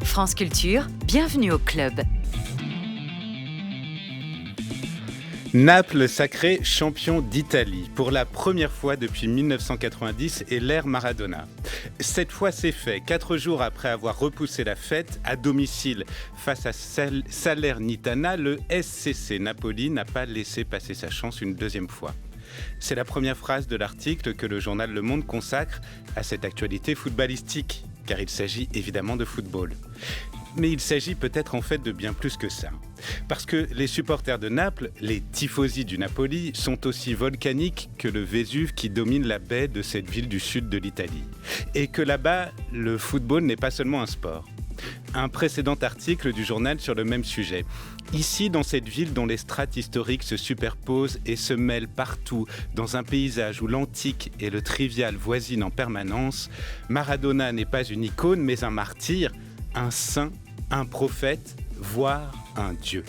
France Culture, bienvenue au club. Naples sacré champion d'Italie pour la première fois depuis 1990 et l'ère Maradona. Cette fois c'est fait, 4 jours après avoir repoussé la fête à domicile face à Salernitana, le SCC Napoli n'a pas laissé passer sa chance une deuxième fois. C'est la première phrase de l'article que le journal Le Monde consacre à cette actualité footballistique, car il s'agit évidemment de football. Mais il s'agit peut-être en fait de bien plus que ça. Parce que les supporters de Naples, les tifosi du Napoli, sont aussi volcaniques que le Vésuve qui domine la baie de cette ville du sud de l'Italie. Et que là-bas, le football n'est pas seulement un sport. Un précédent article du journal sur le même sujet. Ici, dans cette ville dont les strates historiques se superposent et se mêlent partout, dans un paysage où l'antique et le trivial voisinent en permanence, Maradona n'est pas une icône, mais un martyr, un saint, un prophète, voire un dieu.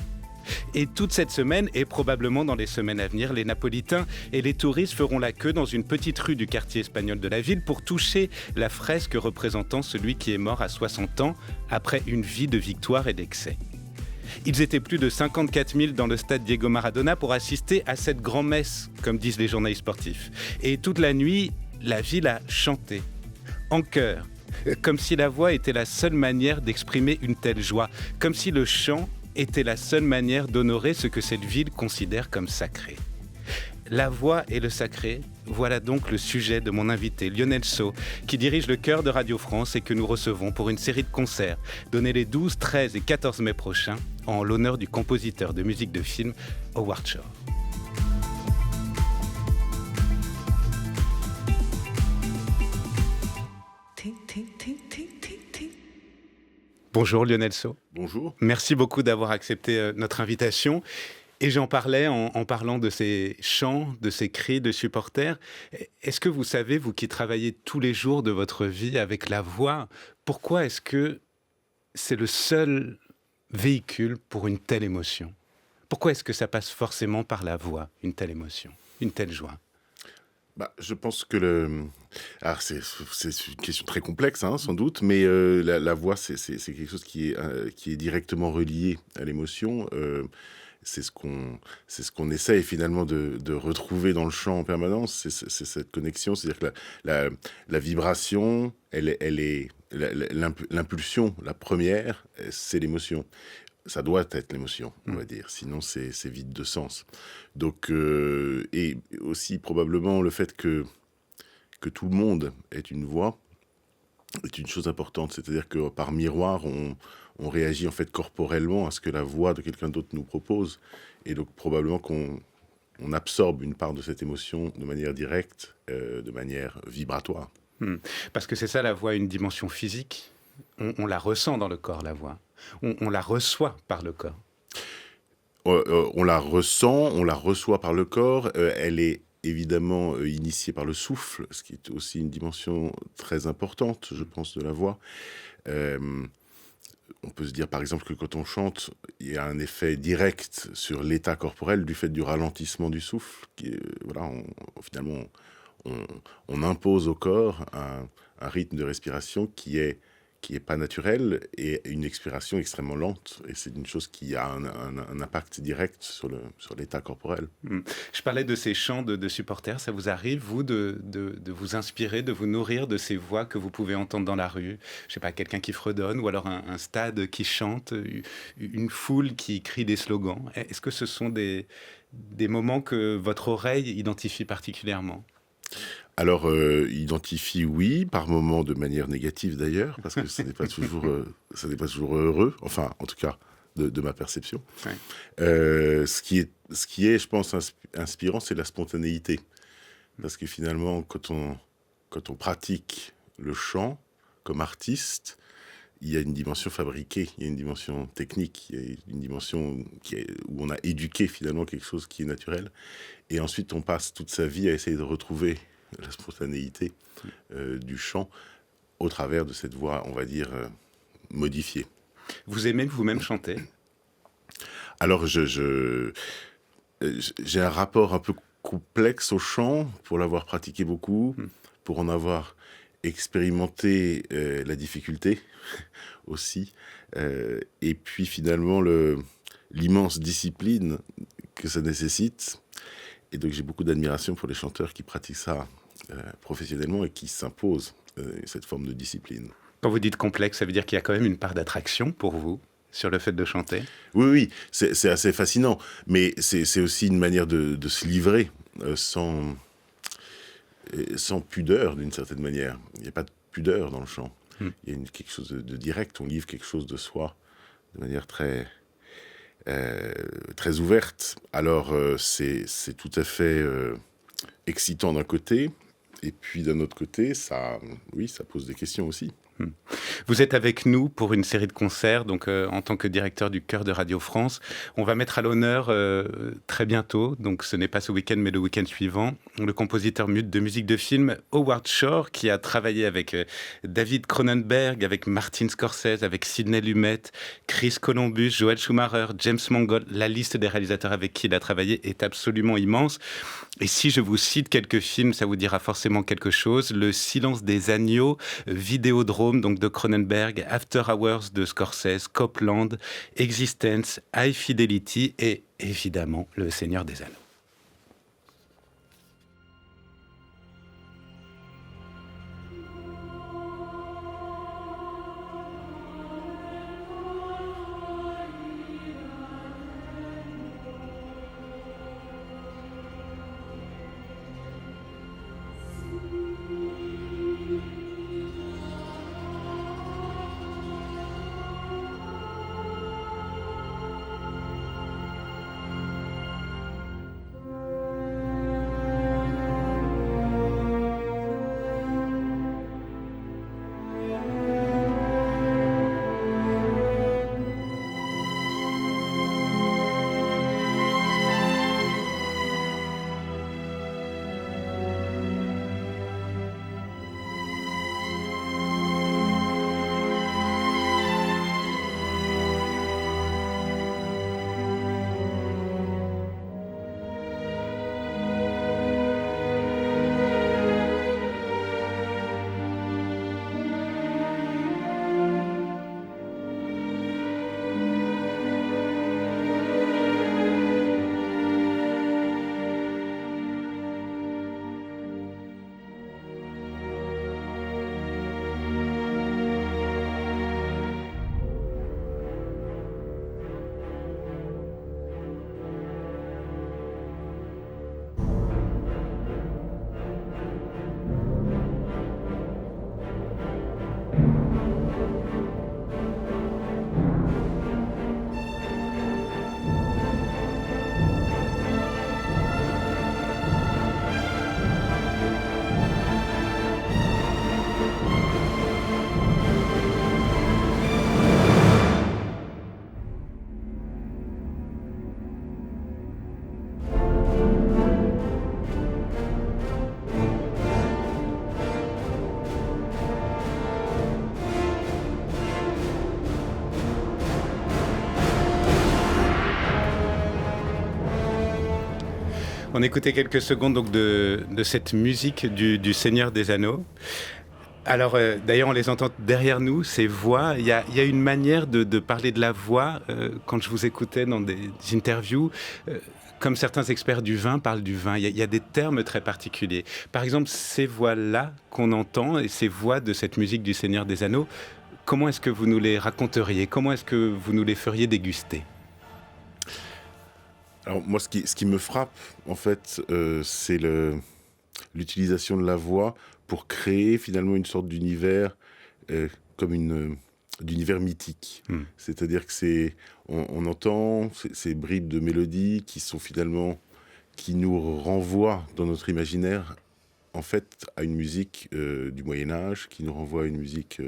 Et toute cette semaine, et probablement dans les semaines à venir, les Napolitains et les touristes feront la queue dans une petite rue du quartier espagnol de la ville pour toucher la fresque représentant celui qui est mort à 60 ans après une vie de victoire et d'excès. Ils étaient plus de 54 000 dans le stade Diego Maradona pour assister à cette grand-messe, comme disent les journalistes sportifs. Et toute la nuit, la ville a chanté, en chœur, comme si la voix était la seule manière d'exprimer une telle joie, comme si le chant était la seule manière d'honorer ce que cette ville considère comme sacré. La voix et le sacré, voilà donc le sujet de mon invité Lionel Sceaux, qui dirige le chœur de Radio France et que nous recevons pour une série de concerts donnés les 12, 13 et 14 mai prochains en l'honneur du compositeur de musique de film Howard Shore. Bonjour Lionel Sceaux. Bonjour. Merci beaucoup d'avoir accepté notre invitation. Et j'en parlais en parlant de ces chants, de ces cris de supporters. Est-ce que vous savez, vous qui travaillez tous les jours de votre vie avec la voix, pourquoi est-ce que c'est le seul véhicule pour une telle émotion ? Pourquoi est-ce que ça passe forcément par la voix, une telle émotion, une telle joie ? Je pense que alors c'est une question très complexe, sans doute, mais la voix, c'est quelque chose qui est directement relié à l'émotion. C'est ce qu'on essaye finalement de retrouver dans le chant en permanence. C'est cette connexion, c'est-à-dire que la vibration, elle est l'impulsion, la première, c'est l'émotion. Ça doit être l'émotion, on va dire. Sinon, c'est vide de sens. Donc, et aussi probablement le fait que tout le monde ait une voix est une chose importante. C'est-à-dire que par miroir, on réagit en fait corporellement à ce que la voix de quelqu'un d'autre nous propose. Et donc, probablement qu'on absorbe une part de cette émotion de manière directe, de manière vibratoire. Parce que c'est ça, la voix, une dimension physique. On la ressent dans le corps, la voix. On la reçoit par le corps. On la ressent, on la reçoit par le corps. Elle est évidemment initiée par le souffle, ce qui est aussi une dimension très importante, je pense, de la voix. On peut se dire, par exemple, que quand on chante, il y a un effet direct sur l'état corporel du fait du ralentissement du souffle. Finalement, on impose au corps un rythme de respiration qui est pas naturel et une expiration extrêmement lente. Et c'est une chose qui a un impact direct sur l'état corporel. Je parlais de ces chants de supporters. Ça vous arrive, vous, de vous inspirer, de vous nourrir de ces voix que vous pouvez entendre dans la rue ? Je sais pas, quelqu'un qui fredonne ou alors un stade qui chante, une foule qui crie des slogans. Est-ce que ce sont des moments que votre oreille identifie particulièrement ? Alors, identifie, oui, par moments de manière négative d'ailleurs, parce que ce n'est pas toujours heureux, enfin, en tout cas, de ma perception. Ouais. Ce qui est, je pense, inspirant, c'est la spontanéité. Parce que finalement, quand on pratique le chant comme artiste, il y a une dimension fabriquée, il y a une dimension technique, il y a une dimension où on a éduqué finalement quelque chose qui est naturel. Et ensuite, on passe toute sa vie à essayer de retrouver la spontanéité du chant au travers de cette voix, on va dire, modifiée. Vous aimez vous-même chanter ? Alors, j'ai un rapport un peu complexe au chant, pour l'avoir pratiqué beaucoup, pour en avoir expérimenté la difficulté aussi, et puis finalement l'immense discipline que ça nécessite. Et donc j'ai beaucoup d'admiration pour les chanteurs qui pratiquent ça professionnellement et qui s'imposent cette forme de discipline. Quand vous dites complexe, ça veut dire qu'il y a quand même une part d'attraction pour vous sur le fait de chanter? Oui, c'est assez fascinant, mais c'est aussi une manière de se livrer sans pudeur d'une certaine manière. Il n'y a pas de pudeur dans le chant. Il y a quelque chose de direct, on livre quelque chose de soi de manière très ouverte. Alors c'est tout à fait excitant d'un côté, et puis d'un autre côté, ça pose des questions aussi. Vous êtes avec nous pour une série de concerts, donc en tant que directeur du Chœur de Radio France. On va mettre à l'honneur très bientôt, donc ce n'est pas ce week-end mais le week-end suivant, le compositeur de musique de film Howard Shore, qui a travaillé avec David Cronenberg, avec Martin Scorsese, avec Sidney Lumet, Chris Columbus, Joel Schumacher, James Mangold. La liste des réalisateurs avec qui il a travaillé est absolument immense. Et si je vous cite quelques films, ça vous dira forcément quelque chose. Le Silence des agneaux, Vidéodrome donc de Cronenberg, After Hours de Scorsese, Copland, Existence, High Fidelity et évidemment Le Seigneur des Anneaux. On écoutait quelques secondes donc de cette musique du Seigneur des Anneaux. Alors, d'ailleurs, on les entend derrière nous, ces voix. Il y a une manière de parler de la voix, quand je vous écoutais dans des interviews, comme certains experts du vin parlent du vin. Il y a des termes très particuliers. Par exemple, ces voix-là qu'on entend, et ces voix de cette musique du Seigneur des Anneaux, comment est-ce que vous nous les raconteriez? Comment est-ce que vous nous les feriez déguster? Alors moi, ce qui me frappe, en fait, c'est l'utilisation de la voix pour créer finalement une sorte d'univers, comme d'univers mythique. C'est-à-dire que on entend ces bribes de mélodies qui sont finalement, qui nous renvoient dans notre imaginaire, en fait, à une musique du Moyen-Âge, qui nous renvoie à une musique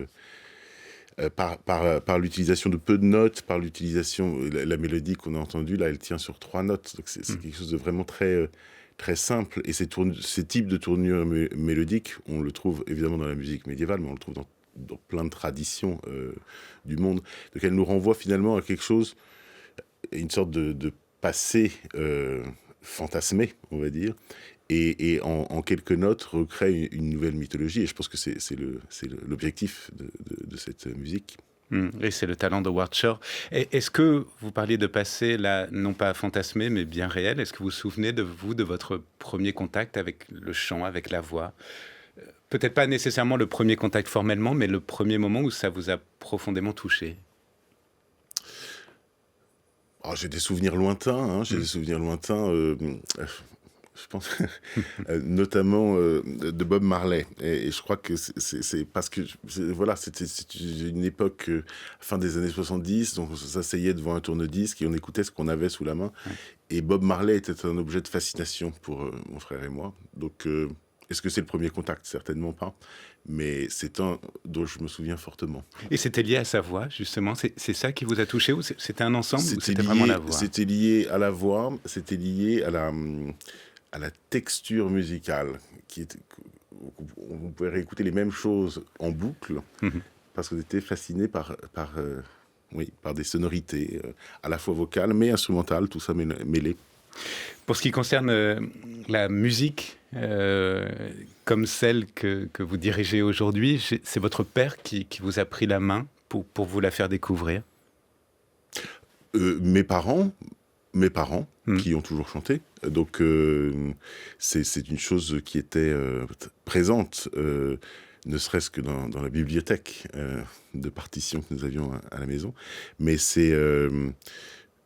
par l'utilisation de peu de notes, par l'utilisation, la mélodie qu'on a entendue, là, elle tient sur 3 notes. Donc c'est quelque chose de vraiment très, très simple. Et ces types de tournures mélodiques, on le trouve évidemment dans la musique médiévale, mais on le trouve dans plein de traditions du monde. Donc elle nous renvoie finalement à quelque chose, une sorte de passé fantasmer, on va dire, et en quelques notes recrée une nouvelle mythologie. Et je pense que l'objectif de cette musique. Et c'est le talent de Howard Shore. Est-ce que vous parliez de passé, là, non pas fantasmé, mais bien réel? Est-ce que vous vous souvenez de votre premier contact avec le chant, avec la voix? Peut-être pas nécessairement le premier contact formellement, mais le premier moment où ça vous a profondément touché. Oh, j'ai des souvenirs lointains, hein, je pense, notamment de Bob Marley. Et je crois que c'est parce que, voilà, c'était une époque, fin des années 70, donc on s'asseyait devant un tourne-disque et on écoutait ce qu'on avait sous la main. Ouais. Et Bob Marley était un objet de fascination pour mon frère et moi. Donc, est-ce que c'est le premier contact? Certainement pas. Mais c'est un dont je me souviens fortement. Et c'était lié à sa voix, justement. C'est ça qui vous a touché, ou c'était un ensemble, ou c'était vraiment la voix? C'était lié à la voix, c'était lié à la texture musicale. On pouvait réécouter les mêmes choses en boucle, Mhm. parce qu'on était fasciné par des sonorités, à la fois vocales, mais instrumentales, tout ça mêlé. Pour ce qui concerne la musique, comme celle que vous dirigez aujourd'hui, c'est votre père qui vous a pris la main pour vous la faire découvrir? Mes parents, Mm. qui ont toujours chanté, donc c'est une chose qui était présente, ne serait-ce que dans la bibliothèque de partitions que nous avions à la maison. Mais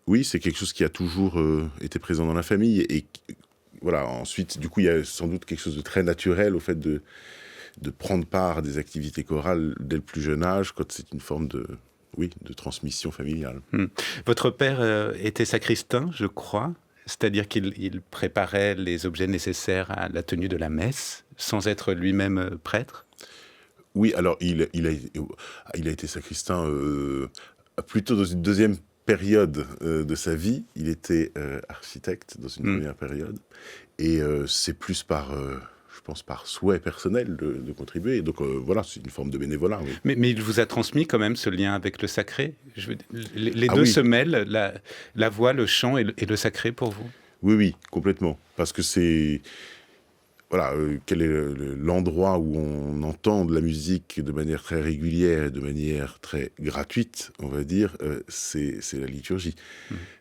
oui, c'est quelque chose qui a toujours été présent dans la famille. Et voilà, ensuite, du coup, il y a sans doute quelque chose de très naturel au fait de prendre part à des activités chorales dès le plus jeune âge, quand c'est une forme de transmission familiale. Votre père était sacristain, je crois, c'est-à-dire qu'il préparait les objets nécessaires à la tenue de la messe, sans être lui-même prêtre? Oui, alors il a été sacristain plutôt dans une deuxième période de sa vie. Il était architecte dans une première période. Et c'est plus je pense, par souhait personnel de contribuer. Et donc voilà, c'est une forme de bénévolat. Oui. Mais il vous a transmis quand même ce lien avec le sacré? Les deux Oui. se mêlent, la voix, le chant et le sacré pour vous? Oui, complètement. Parce que c'est... Voilà, quel est l'endroit où on entend de la musique de manière très régulière et de manière très gratuite, on va dire, c'est la liturgie.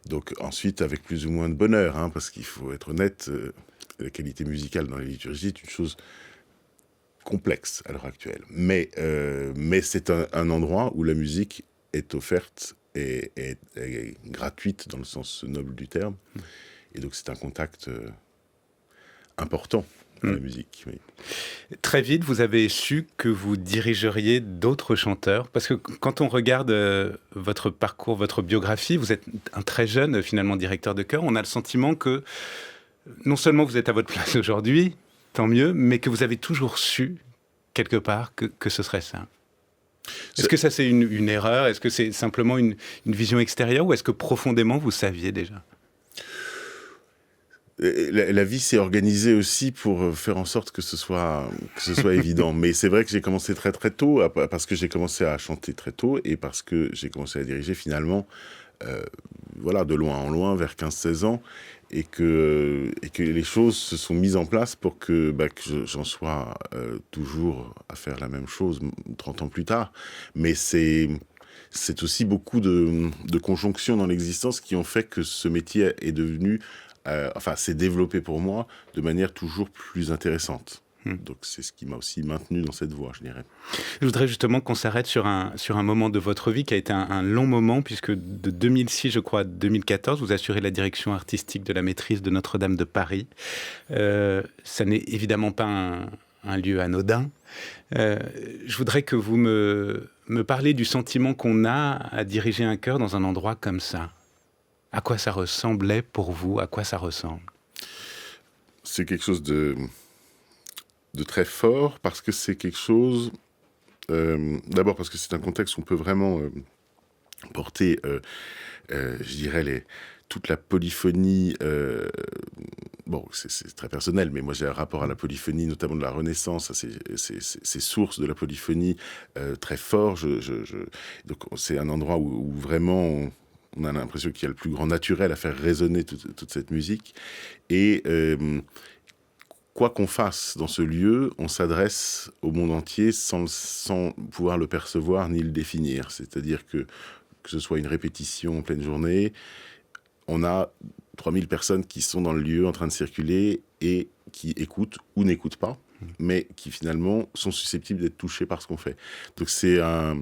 Donc ensuite, avec plus ou moins de bonheur, hein, parce qu'il faut être honnête, la qualité musicale dans la liturgie est une chose complexe à l'heure actuelle. Mais c'est un endroit où la musique est offerte et est gratuite dans le sens noble du terme. Et donc c'est un contact important. La musique, oui. Très vite, vous avez su que vous dirigeriez d'autres chanteurs, parce que quand on regarde votre parcours, votre biographie, vous êtes un très jeune, finalement, directeur de chœur. On a le sentiment que non seulement vous êtes à votre place aujourd'hui, tant mieux, mais que vous avez toujours su, quelque part, que ce serait ça. Est-ce que ça, c'est une erreur? Est-ce que c'est simplement une vision extérieure, ou est-ce que profondément, vous saviez déjà? La vie s'est organisée aussi pour faire en sorte que ce soit évident. Mais c'est vrai que j'ai commencé très très tôt, parce que j'ai commencé à chanter très tôt et parce que j'ai commencé à diriger finalement, voilà, de loin en loin, vers 15-16 ans, et que les choses se sont mises en place pour que j'en sois toujours à faire la même chose 30 ans plus tard. Mais c'est aussi beaucoup de conjonctions dans l'existence qui ont fait que ce métier est devenu... s'est développé pour moi de manière toujours plus intéressante. Donc c'est ce qui m'a aussi maintenu dans cette voie, je dirais. Je voudrais justement qu'on s'arrête sur un moment de votre vie qui a été un long moment, puisque de 2006, je crois, à 2014, vous assurez la direction artistique de la maîtrise de Notre-Dame de Paris. Ça n'est évidemment pas un lieu anodin. Je voudrais que vous me parliez du sentiment qu'on a à diriger un chœur dans un endroit comme ça. À quoi ça ressemblait pour vous? À quoi ça ressemble? C'est quelque chose de très fort, parce que c'est quelque chose... d'abord parce que c'est un contexte où on peut vraiment porter, je dirais, toute la polyphonie... bon, c'est très personnel, mais moi j'ai un rapport à la polyphonie, notamment de la Renaissance, à ces sources de la polyphonie très fort. Donc c'est un endroit où vraiment... On a l'impression qu'il y a le plus grand naturel à faire résonner toute cette musique. Et quoi qu'on fasse dans ce lieu, on s'adresse au monde entier sans pouvoir le percevoir ni le définir. C'est-à-dire que ce soit une répétition en pleine journée, on a 3000 personnes qui sont dans le lieu en train de circuler et qui écoutent ou n'écoutent pas, mais qui finalement sont susceptibles d'être touchés par ce qu'on fait. Donc c'est un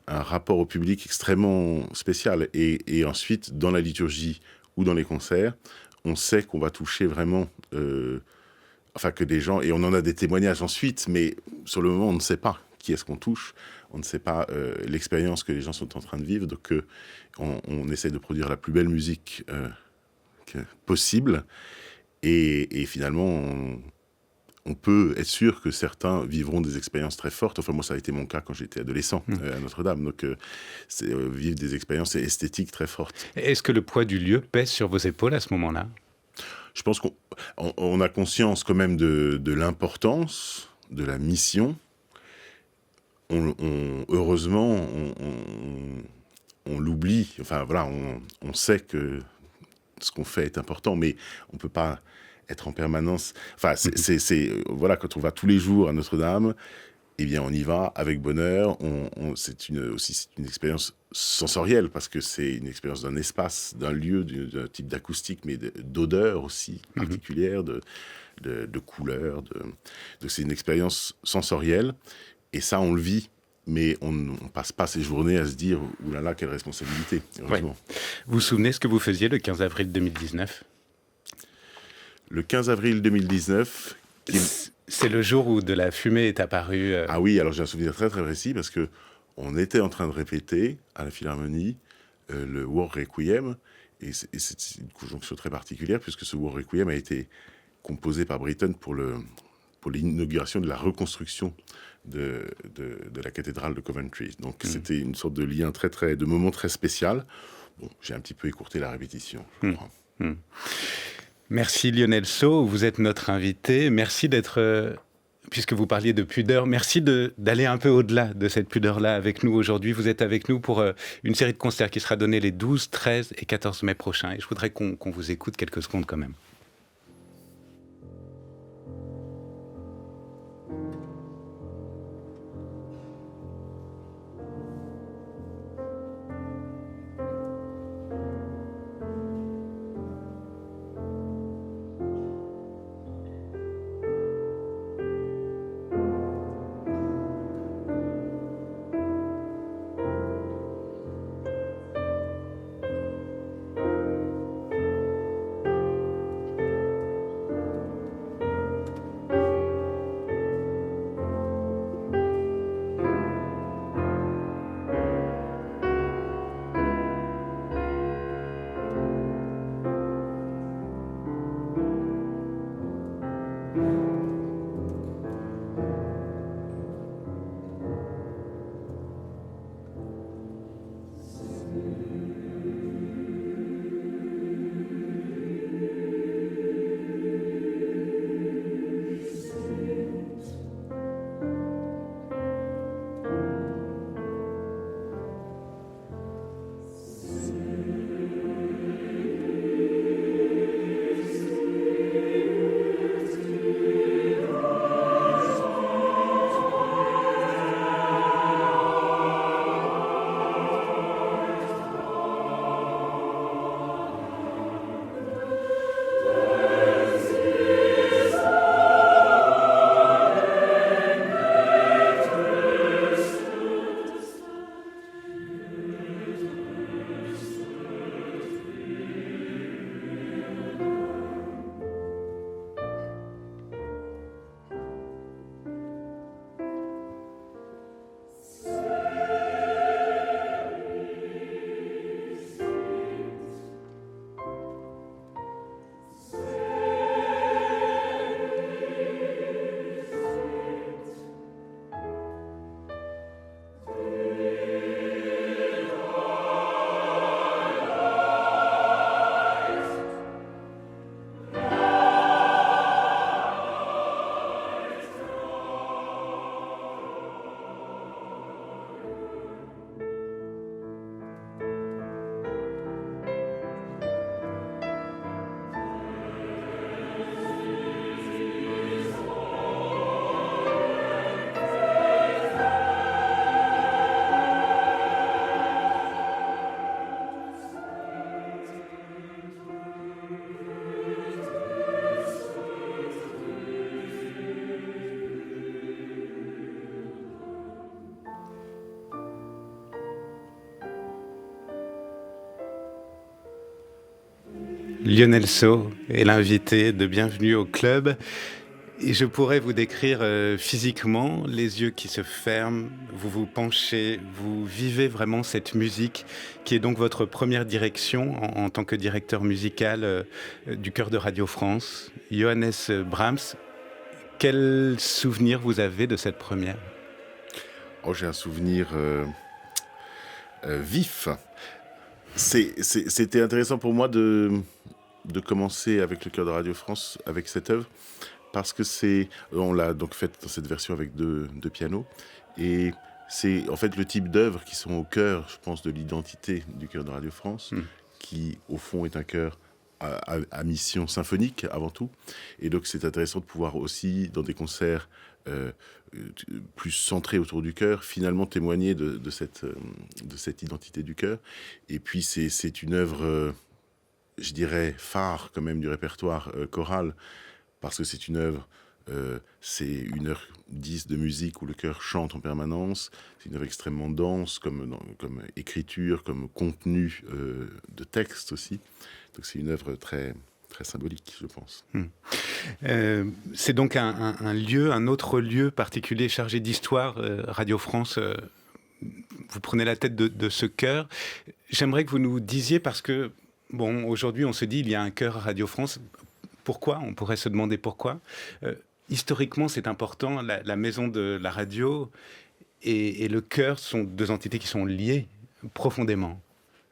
rapport au public extrêmement spécial. Et ensuite, dans la liturgie ou dans les concerts, on sait qu'on va toucher vraiment... que des gens... Et on en a des témoignages ensuite, mais sur le moment, on ne sait pas qui est-ce qu'on touche. On ne sait pas l'expérience que les gens sont en train de vivre. Donc, on essaie de produire la plus belle musique possible. Et finalement, on peut être sûr que certains vivront des expériences très fortes. Enfin, moi, ça a été mon cas quand j'étais adolescent à Notre-Dame. Donc, c'est vivre des expériences esthétiques très fortes. Est-ce que le poids du lieu pèse sur vos épaules à ce moment-là ? Je pense qu'on a conscience quand même de l'importance, de la mission. Heureusement, on l'oublie. Enfin, voilà, on sait que ce qu'on fait est important, mais on ne peut pas être en permanence... Enfin, voilà, quand on va tous les jours à Notre-Dame, eh bien, on y va avec bonheur. C'est une expérience sensorielle, parce que c'est une expérience d'un espace, d'un lieu, d'un type d'acoustique, mais d'odeur aussi particulière, de couleurs. Donc, c'est une expérience sensorielle. Et ça, on le vit, mais on ne passe pas ses journées à se dire « Ouh là là, quelle responsabilité !» heureusement. Ouais. Vous vous souvenez ce que vous faisiez le 15 avril 2019 ? Le 15 avril 2019... C'est le jour où de la fumée est apparue. Ah oui, alors j'ai un souvenir très très précis, parce qu'on était en train de répéter à la Philharmonie le War Requiem, et c'est une conjonction très particulière, puisque ce War Requiem a été composé par Britten pour l'inauguration de la reconstruction de la cathédrale de Coventry. Donc c'était une sorte de lien de moment très spécial. Bon, j'ai un petit peu écourté la répétition, je crois. Merci Lionel Sceaux, vous êtes notre invité. Merci d'être, puisque vous parliez de pudeur, merci d'aller un peu au-delà de cette pudeur-là avec nous aujourd'hui. Vous êtes avec nous pour une série de concerts qui sera donnée les 12, 13 et 14 mai prochains. Et je voudrais qu'on vous écoute quelques secondes quand même. Lionel Sceaux est l'invité de Bienvenue au Club. Et je pourrais vous décrire physiquement, les yeux qui se ferment, vous vous penchez, vous vivez vraiment cette musique qui est donc votre première direction en tant que directeur musical du chœur de Radio France. Johannes Brahms, quel souvenir vous avez de cette première ? Oh, j'ai un souvenir vif. C'était intéressant pour moi de commencer avec le chœur de Radio France, avec cette œuvre, parce que on l'a donc faite dans cette version avec deux pianos, et c'est en fait le type d'œuvres qui sont au cœur, je pense, de l'identité du chœur de Radio France, qui au fond est un chœur à mission symphonique avant tout, et donc c'est intéressant de pouvoir aussi, dans des concerts plus centrés autour du chœur, finalement témoigner de cette identité du chœur. Et puis c'est une œuvre, je dirais, phare quand même du répertoire choral, parce que c'est une œuvre, c'est 1h10 de musique où le chœur chante en permanence. C'est une œuvre extrêmement dense, comme écriture, comme contenu de texte aussi. Donc c'est une œuvre très, très symbolique, je pense. C'est donc un autre lieu particulier chargé d'histoire, Radio France. Vous prenez la tête de ce chœur. J'aimerais que vous nous disiez, parce que, bon, aujourd'hui on se dit il y a un chœur à Radio France. Pourquoi ? On pourrait se demander pourquoi. Historiquement, c'est important. La maison de la radio et le chœur sont deux entités qui sont liées profondément.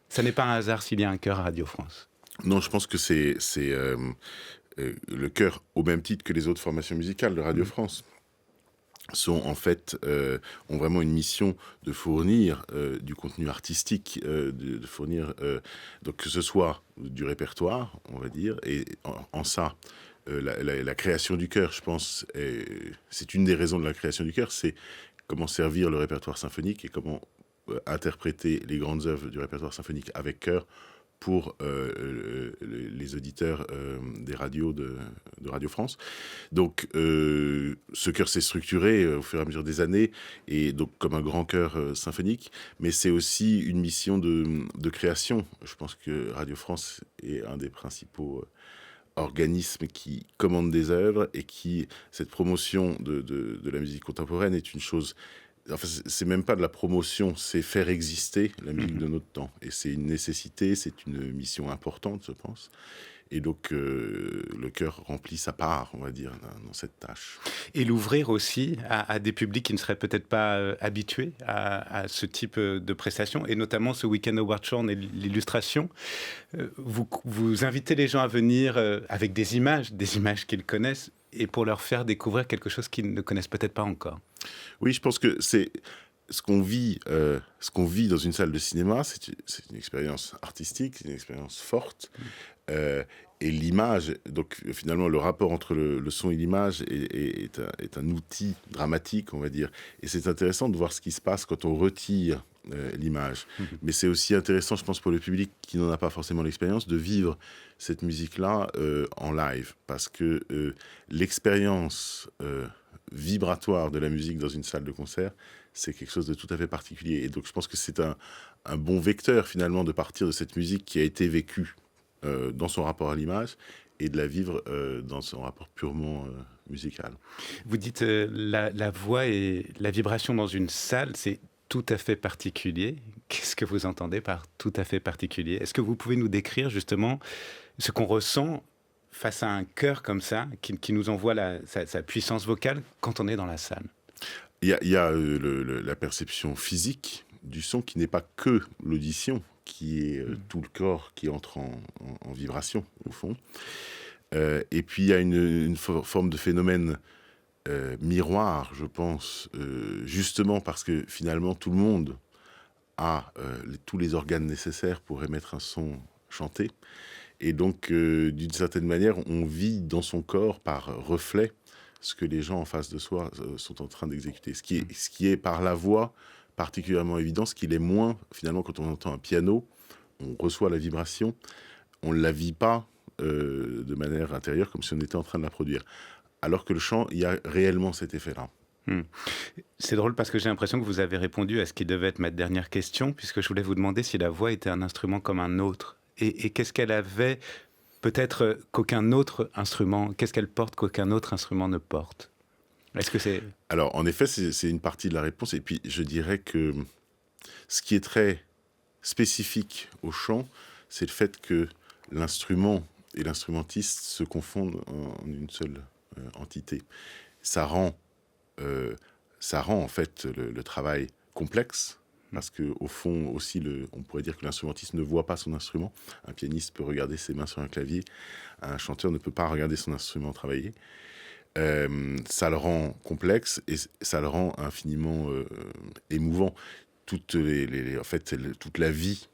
Ça n'est pas un hasard s'il y a un chœur à Radio France. Non, je pense que c'est le chœur, au même titre que les autres formations musicales de Radio France, sont en fait, ont vraiment une mission de fournir du contenu artistique, de fournir, donc que ce soit du répertoire, on va dire, et en ça, la création du chœur, je pense, c'est une des raisons de la création du chœur, c'est comment servir le répertoire symphonique et comment interpréter les grandes œuvres du répertoire symphonique avec chœur pour les auditeurs des radios de Radio France. Donc, ce chœur s'est structuré au fur et à mesure des années, et donc comme un grand chœur symphonique, mais c'est aussi une mission de création. Je pense que Radio France est un des principaux organismes qui commande des œuvres, et cette promotion de la musique contemporaine est une chose. Enfin, c'est même pas de la promotion, c'est faire exister la musique de notre temps. Et c'est une nécessité, c'est une mission importante, je pense. Et donc, le chœur remplit sa part, on va dire, dans cette tâche. Et l'ouvrir aussi à des publics qui ne seraient peut-être pas habitués à ce type de prestations, et notamment ce Week-end Award Show et l'illustration. Vous invitez les gens à venir avec des images qu'ils connaissent, et pour leur faire découvrir quelque chose qu'ils ne connaissent peut-être pas encore. Oui, je pense que c'est ce qu'on vit dans une salle de cinéma, c'est une expérience artistique, c'est une expérience forte. Et l'image, donc finalement le rapport entre le son et l'image est un outil dramatique, on va dire. Et c'est intéressant de voir ce qui se passe quand on retire l'image. Mais c'est aussi intéressant, je pense, pour le public qui n'en a pas forcément l'expérience, de vivre cette musique-là en live. Parce que l'expérience vibratoire de la musique dans une salle de concert, c'est quelque chose de tout à fait particulier. Et donc je pense que c'est un bon vecteur finalement de partir de cette musique qui a été vécue dans son rapport à l'image, et de la vivre dans son rapport purement musical. Vous dites la voix et la vibration dans une salle, c'est tout à fait particulier. Qu'est-ce que vous entendez par tout à fait particulier ? Est-ce que vous pouvez nous décrire justement ce qu'on ressent face à un chœur comme ça, qui nous envoie sa puissance vocale quand on est dans la salle ? Il y a la perception physique du son, qui n'est pas que l'audition, qui est tout le corps qui entre en vibration, au fond. Et puis, il y a une forme de phénomène miroir, je pense, justement parce que finalement, tout le monde a tous les organes nécessaires pour émettre un son chanté. Et donc, d'une certaine manière, on vit dans son corps par reflet ce que les gens en face de soi sont en train d'exécuter. Ce qui est par la voix particulièrement évident, ce qui l'est moins, finalement, quand on entend un piano, on reçoit la vibration, on ne la vit pas de manière intérieure, comme si on était en train de la produire. Alors que le chant, il y a réellement cet effet-là. C'est drôle parce que j'ai l'impression que vous avez répondu à ce qui devait être ma dernière question, puisque je voulais vous demander si la voix était un instrument comme un autre. Et qu'est-ce qu'elle avait peut-être qu'aucun autre instrument, qu'est-ce qu'elle porte qu'aucun autre instrument ne porte? Est-ce que c'est... Alors, en effet, c'est une partie de la réponse. Et puis, je dirais que ce qui est très spécifique au chant, c'est le fait que l'instrument et l'instrumentiste se confondent en une seule entité. Ça rend en fait le travail complexe, parce qu'au fond aussi, on pourrait dire que l'instrumentiste ne voit pas son instrument. Un pianiste peut regarder ses mains sur un clavier, un chanteur ne peut pas regarder son instrument travailler. Ça le rend complexe et ça le rend infiniment émouvant. Toute la vie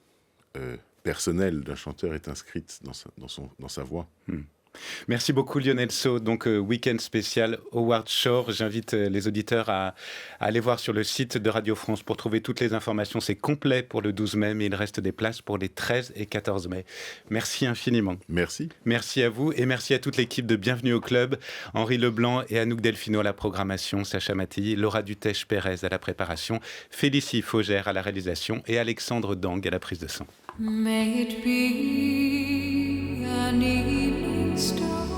personnelle d'un chanteur est inscrite dans sa voix. Merci beaucoup Lionel Sceaux. Donc week-end spécial Howard Shore. J'invite les auditeurs à aller voir sur le site de Radio France pour trouver toutes les informations. C'est complet pour le 12 mai, mais il reste des places pour les 13 et 14 mai. Merci infiniment. Merci. Merci à vous et merci à toute l'équipe de Bienvenue au Club. Henri Leblanc et Anouk Delfino à la programmation, Sacha Mattei, Laura Dutèche-Pérez à la préparation, Félicie Faugère à la réalisation et Alexandre Dang à la prise de son. May it be an evening star